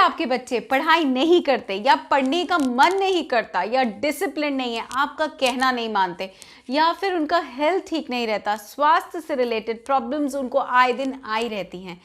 आपके बच्चे पढ़ाई नहीं करते या पढ़ने का मन नहीं करता या डिसिप्लिन नहीं है, आपका कहना नहीं मानते या फिर उनका हेल्थ ठीक नहीं रहता, स्वास्थ्य से रिलेटेड प्रॉब्लम्स उनको आए दिन आई रहती हैं,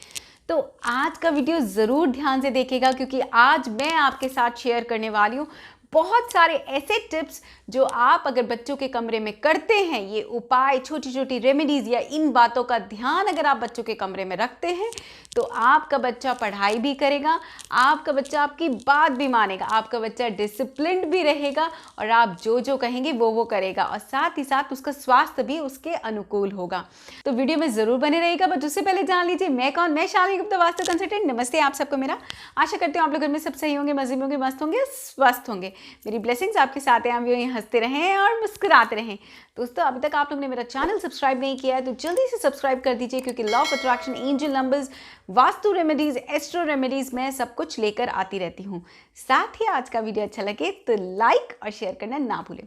तो आज का वीडियो ज़रूर ध्यान से देखिएगा क्योंकि आज मैं आपके साथ शेयर करने वाली हूँ बहुत सारे ऐसे टिप्स जो आप अगर बच्चों के कमरे में करते हैं, ये उपाय, छोटी छोटी रेमेडीज़ या इन बातों का ध्यान अगर आप बच्चों के कमरे में रखते हैं तो आपका बच्चा पढ़ाई भी करेगा, आपका बच्चा आपकी बात भी मानेगा, आपका बच्चा डिसिप्लिन्ड भी रहेगा और आप जो जो कहेंगे वो करेगा और साथ ही साथ उसका स्वास्थ्य भी उसके अनुकूल होगा। तो वीडियो में ज़रूर बने रहेगा। बट उससे पहले जान लीजिए मैं कौन, मैं शालिनी गुप्ता, वास्तु कंसल्टेंट। नमस्ते आप सबको मेरा। आशा करती हूँ आप लोग घर में सब सही होंगे, मजे में होंगे, मस्त होंगे, स्वस्थ होंगे। मेरी ब्लेसिंग्स आपके साथ हैं, हम भी हंसते रहें और मुस्कुराते रहें। दोस्तों अभी तक आप लोग ने मेरा चैनल सब्सक्राइब नहीं किया है तो जल्दी से सब्सक्राइब कर दीजिए क्योंकि law of attraction, angel numbers, vastu remedies, astro remedies मैं सब कुछ लेकर आती रहती हूँ। साथ ही आज का वीडियो अच्छा लगे तो लाइक और शेयर करना ना भूलें।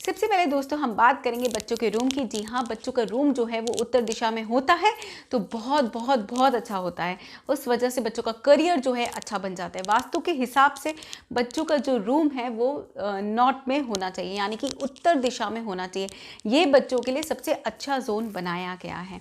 सबसे पहले दोस्तों हम बात करेंगे बच्चों के रूम की। जी हाँ, बच्चों का रूम जो है वो उत्तर दिशा में होता है तो बहुत बहुत बहुत अच्छा होता है। उस वजह से बच्चों का करियर जो है अच्छा बन जाता है। वास्तु के हिसाब से बच्चों का जो रूम है वो नॉर्थ में होना चाहिए, यानी कि उत्तर दिशा में होना चाहिए। ये बच्चों के लिए सबसे अच्छा जोन बनाया गया है।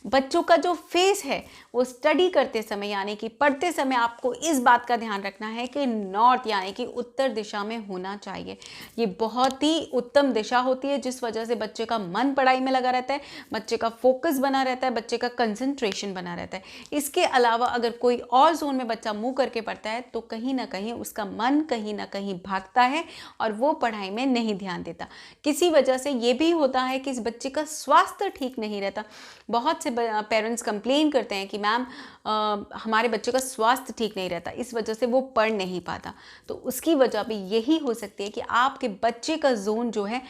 बच्चों का जो फेस है वो स्टडी करते समय यानी कि पढ़ते समय आपको इस बात का ध्यान रखना है कि नॉर्थ यानी कि उत्तर दिशा में होना चाहिए। ये बहुत ही उत्तम दिशा होती है जिस वजह से बच्चे का मन पढ़ाई में लगा रहता है, बच्चे का फोकस बना रहता है, बच्चे का कंसंट्रेशन बना रहता है। इसके अलावा अगर कोई और जोन में बच्चा मुंह करके पढ़ता है तो कहीं ना कहीं उसका मन कहीं ना कहीं भागता है और वो पढ़ाई में नहीं ध्यान देता। किसी वजह से ये भी होता है कि इस बच्चे का स्वास्थ्य ठीक नहीं रहता। बहुत से पेरेंट्स कंप्लेन करते हैं कि मैम हमारे बच्चे का स्वास्थ्य ठीक नहीं रहता, इस वजह से वो पढ़ नहीं पाता। तो उसकी वजह भी यही हो सकती है कि आपके बच्चे का जोन जो है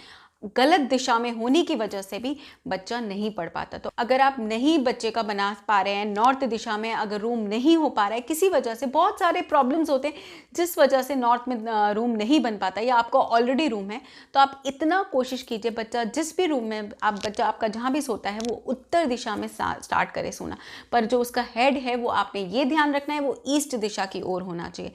गलत दिशा में होने की वजह से भी बच्चा नहीं पढ़ पाता। तो अगर आप नहीं बच्चे का बना पा रहे हैं, नॉर्थ दिशा में अगर रूम नहीं हो पा रहा है, किसी वजह से बहुत सारे प्रॉब्लम्स होते हैं जिस वजह से नॉर्थ में रूम नहीं बन पाता या आपका ऑलरेडी रूम है, तो आप इतना कोशिश कीजिए बच्चा जिस भी रूम में आप बच्चा आपका जहाँ भी सोता है वो उत्तर दिशा में स्टार्ट करे सोना। पर जो उसका हेड है वो आपने ये ध्यान रखना है वो ईस्ट दिशा की ओर होना चाहिए।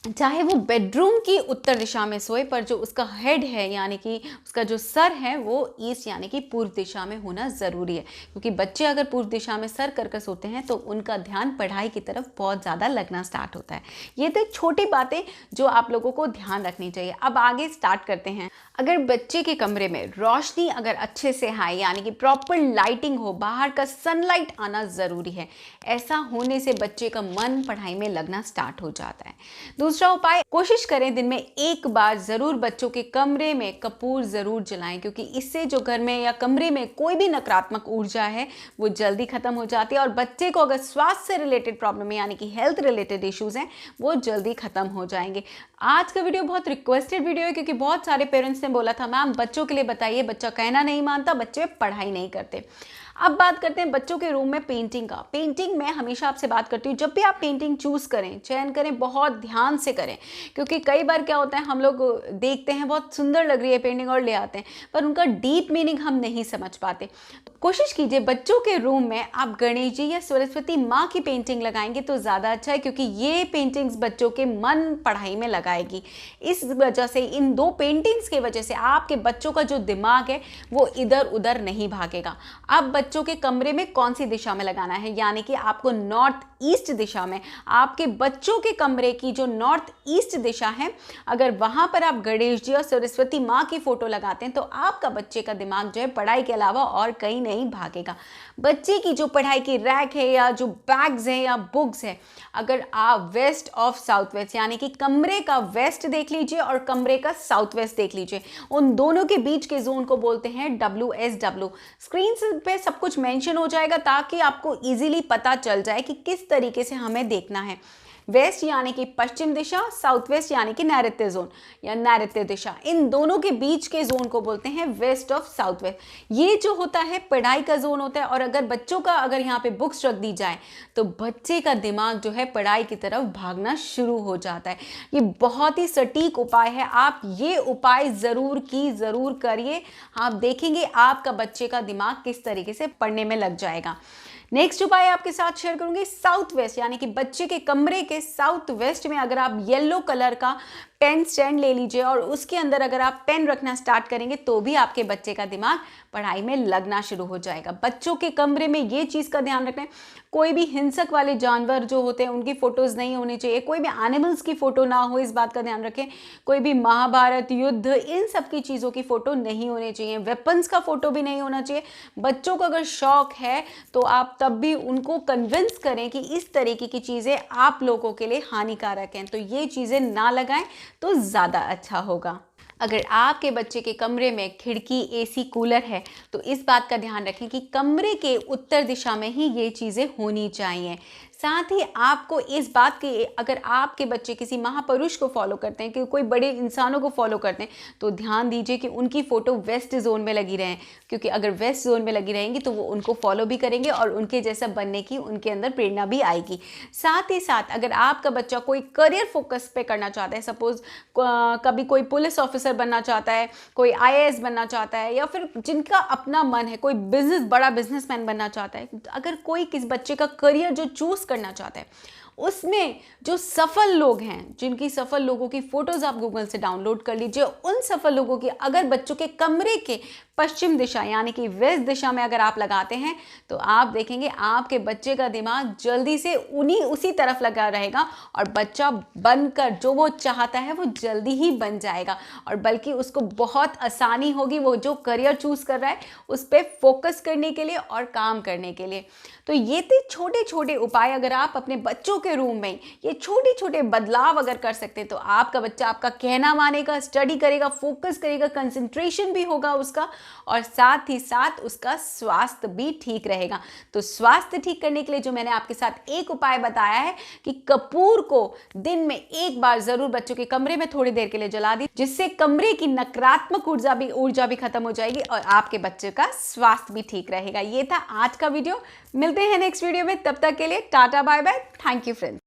चाहे वो बेडरूम की उत्तर दिशा में सोए पर जो उसका हेड है यानी कि उसका जो सर है वो ईस्ट यानी कि पूर्व दिशा में होना ज़रूरी है। क्योंकि बच्चे अगर पूर्व दिशा में सर कर सोते हैं तो उनका ध्यान पढ़ाई की तरफ बहुत ज़्यादा लगना स्टार्ट होता है। ये तो छोटी बातें जो आप लोगों को ध्यान रखनी चाहिए। अब आगे स्टार्ट करते हैं। अगर बच्चे के कमरे में रोशनी अगर अच्छे से आए यानी कि प्रॉपर लाइटिंग हो, बाहर का सनलाइट आना ज़रूरी है। ऐसा होने से बच्चे का मन पढ़ाई में लगना स्टार्ट हो जाता है। दूसरा उपाय, कोशिश करें दिन में एक बार ज़रूर बच्चों के कमरे में कपूर ज़रूर जलाएं क्योंकि इससे जो घर में या कमरे में कोई भी नकारात्मक ऊर्जा है वो जल्दी खत्म हो जाती है और बच्चे को अगर स्वास्थ्य से रिलेटेड प्रॉब्लम है यानी कि हेल्थ रिलेटेड इश्यूज़ हैं वो जल्दी खत्म हो जाएंगे। आज का वीडियो बहुत रिक्वेस्टेड वीडियो है क्योंकि बहुत सारे पेरेंट्स ने बोला था मैम बच्चों के लिए बताइए, बच्चा कहना नहीं मानता, बच्चे पढ़ाई नहीं करते। अब बात करते हैं बच्चों के रूम में पेंटिंग का। पेंटिंग मैं हमेशा आपसे बात करती हूँ, जब भी आप पेंटिंग चूज़ करें, चयन करें, बहुत ध्यान से करें क्योंकि कई बार क्या होता है हम लोग देखते हैं बहुत सुंदर लग रही है पेंटिंग और ले आते हैं पर उनका डीप मीनिंग हम नहीं समझ पाते। कोशिश कीजिए बच्चों के रूम में आप गणेश जी या सरस्वती माँ की पेंटिंग लगाएंगे तो ज़्यादा अच्छा है क्योंकि ये पेंटिंग्स बच्चों के मन पढ़ाई में लगाएगी। इस वजह से, इन दो पेंटिंग्स की वजह से आपके बच्चों का जो दिमाग है वो इधर उधर नहीं भागेगा। अब बच्चों के कमरे में कौन सी दिशा में लगाना है, यानी कि आपको नॉर्थ ईस्ट दिशा में, आपके बच्चों के कमरे की जो नॉर्थ ईस्ट दिशा है अगर वहां पर आप गणेश जी और सरस्वती माँ की फोटो लगाते हैं तो आपका बच्चे का दिमाग जो है पढ़ाई के अलावा और कहीं नहीं भागेगा। बच्चे की जो पढ़ाई की रैक है या जो बैग्स है या बुक्स है, अगर आप वेस्ट ऑफ साउथ वेस्ट यानी कि कमरे का वेस्ट देख लीजिए और कमरे का साउथ वेस्ट देख लीजिए, उन दोनों के बीच के जोन को बोलते हैं WSW। स्क्रीन पे सब कुछ मेंशन हो जाएगा ताकि आपको इजीली पता चल जाए कि किस तरीके से हमें देखना है। वेस्ट यानी कि पश्चिम दिशा, साउथ वेस्ट यानी कि नैऋत्य जोन या नैऋत्य दिशा, इन दोनों के बीच के जोन को बोलते हैं वेस्ट ऑफ साउथ वेस्ट। ये जो होता है पढ़ाई का जोन होता है और अगर बच्चों का अगर यहाँ पे बुक्स रख दी जाए तो बच्चे का दिमाग जो है पढ़ाई की तरफ भागना शुरू हो जाता है। ये बहुत ही सटीक उपाय है, आप ये उपाय ज़रूर करिए। आप देखेंगे आपका बच्चे का दिमाग किस तरीके से पढ़ने में लग जाएगा। नेक्स्ट उपाय आपके साथ शेयर करूंगी साउथ वेस्ट, यानी कि बच्चे के कमरे के साउथ वेस्ट में अगर आप येलो कलर का पेन स्टैंड ले लीजिए और उसके अंदर अगर आप पेन रखना स्टार्ट करेंगे तो भी आपके बच्चे का दिमाग पढ़ाई में लगना शुरू हो जाएगा। बच्चों के कमरे में ये चीज़ का ध्यान रखना है, कोई भी हिंसक वाले जानवर जो होते हैं उनकी फोटोज़ नहीं होनी चाहिए, कोई भी एनिमल्स की फ़ोटो ना हो, इस बात का ध्यान रखें। कोई भी महाभारत युद्ध इन सब की चीज़ों की फ़ोटो नहीं होनी चाहिए, वेपन्स का फ़ोटो भी नहीं होना चाहिए। बच्चों को अगर शौक है तो आप तब भी उनको कन्विंस करें कि इस तरीके की चीज़ें आप लोगों के लिए हानिकारक हैं, तो ये चीज़ें ना लगाएं तो ज़्यादा अच्छा होगा। अगर आपके बच्चे के कमरे में खिड़की, एसी, कूलर है तो इस बात का ध्यान रखें कि कमरे के उत्तर दिशा में ही ये चीज़ें होनी चाहिए। साथ ही आपको इस बात की, अगर आपके बच्चे किसी महापुरुष को फॉलो करते हैं, कि कोई बड़े इंसानों को फॉलो करते हैं, तो ध्यान दीजिए कि उनकी फ़ोटो वेस्ट जोन में लगी रहें, क्योंकि अगर वेस्ट जोन में लगी रहेंगी तो वो उनको फॉलो भी करेंगे और उनके जैसा बनने की उनके अंदर प्रेरणा भी आएगी। साथ ही साथ अगर आपका बच्चा कोई करियर फोकस पे करना चाहता है, सपोज कभी कोई पुलिस ऑफिसर बनना चाहता है, कोई IAS बनना चाहता है, या फिर जिनका अपना मन है, कोई बड़ा बिजनेसमैन बनना चाहता है, अगर कोई किस बच्चे का करियर जो चूज करना चाहता है, उसमें जो सफल लोग हैं, जिनकी सफल लोगों की फोटोज आप गूगल से डाउनलोड कर लीजिए, उन सफल लोगों की अगर बच्चों के कमरे के पश्चिम दिशा यानी कि वेस्ट दिशा में अगर आप लगाते हैं तो आप देखेंगे आपके बच्चे का दिमाग जल्दी से उसी तरफ लगा रहेगा और बच्चा बनकर जो वो चाहता है वो जल्दी ही बन जाएगा, और बल्कि उसको बहुत आसानी होगी वो जो करियर चूज कर रहा है उस पर फोकस करने के लिए और काम करने के लिए। तो ये थे छोटे छोटे उपाय, अगर आप अपने बच्चों के रूम में ये छोटे छोटे बदलाव अगर कर सकते हैं तो आपका बच्चा आपका कहना मानेगा, स्टडी करेगा, फोकस करेगा, कंसंट्रेशन भी होगा उसका, और साथ ही साथ उसका स्वास्थ्य भी ठीक रहेगा। तो स्वास्थ्य ठीक करने के लिए जो मैंने आपके साथ एक उपाय बताया है कि कपूर को दिन में एक बार जरूर बच्चों के कमरे में थोड़ी देर के लिए जला दी, जिससे कमरे की नकारात्मक ऊर्जा भी खत्म हो जाएगी और आपके बच्चे का स्वास्थ्य भी ठीक रहेगा। ये था आज का वीडियो, मिलते हैं नेक्स्ट वीडियो में, तब तक के लिए tata bye bye, thank you friends.